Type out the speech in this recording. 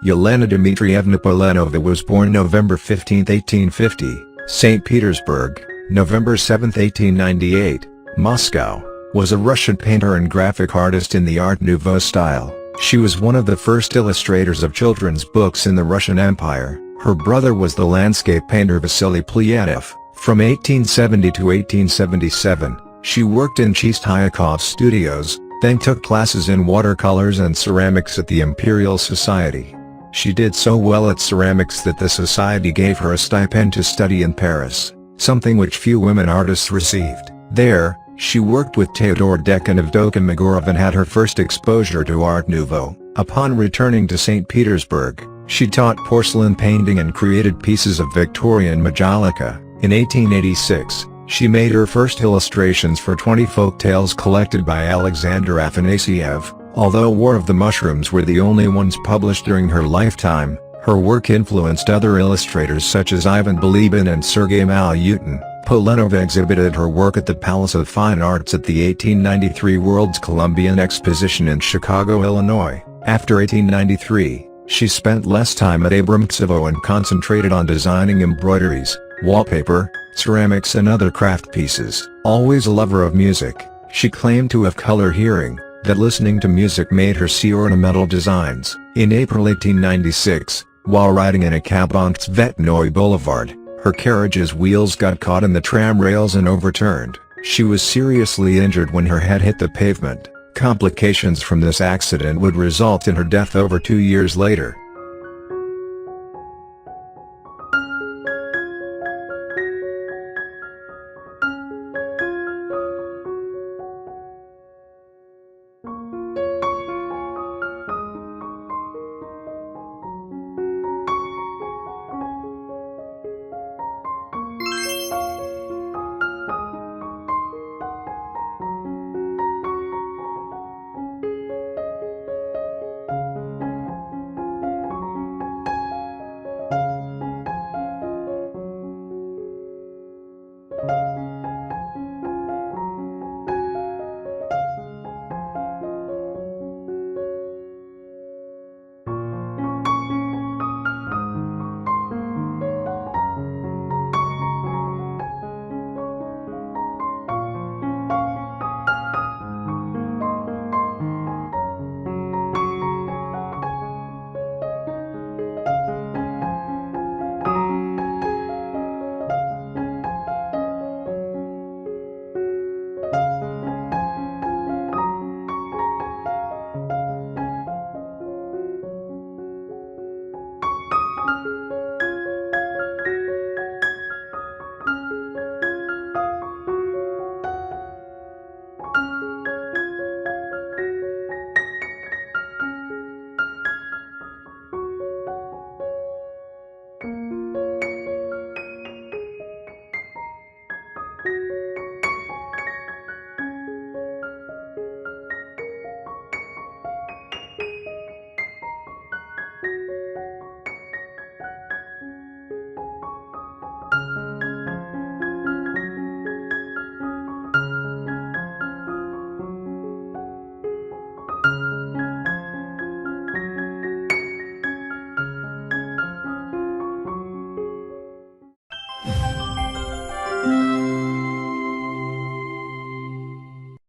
Yelena Dmitrievna Polenova was born November 15, 1850, Saint Petersburg, November 7, 1898, Moscow, was a Russian painter and graphic artist in the Art Nouveau style. She was one of the first illustrators of children's books in the Russian Empire. Her brother was the landscape painter Vasily Polenov. From 1870 to 1877, she worked in Chistyakov's studios, then took classes in watercolors and ceramics at the Imperial Society. She did so well at ceramics that the society gave her a stipend to study in Paris, something which few women artists received. There, she worked with Théodore and Evdokim Egorov and had her first exposure to Art Nouveau. Upon returning to St. Petersburg, she taught porcelain painting and created pieces of Victorian majolica. In 1886, she made her first illustrations for 20 folk tales collected by Alexander Afanasyev. Although War of the Mushrooms were the only ones published during her lifetime, her work influenced other illustrators such as Ivan Bilibin and Sergey Malyutin. Polenova exhibited her work at the Palace of Fine Arts at the 1893 World's Columbian Exposition in Chicago, Illinois. After 1893, she spent less time at Abramtsevo and concentrated on designing embroideries, wallpaper, ceramics and other craft pieces. Always a lover of music, she claimed to have color hearing, that listening to music made her see ornamental designs. In April 1896, while riding in a cab on Tsvetnoy Boulevard, her carriage's wheels got caught in the tram rails and overturned. She was seriously injured when her head hit the pavement. Complications from this accident would result in her death over 2 years later.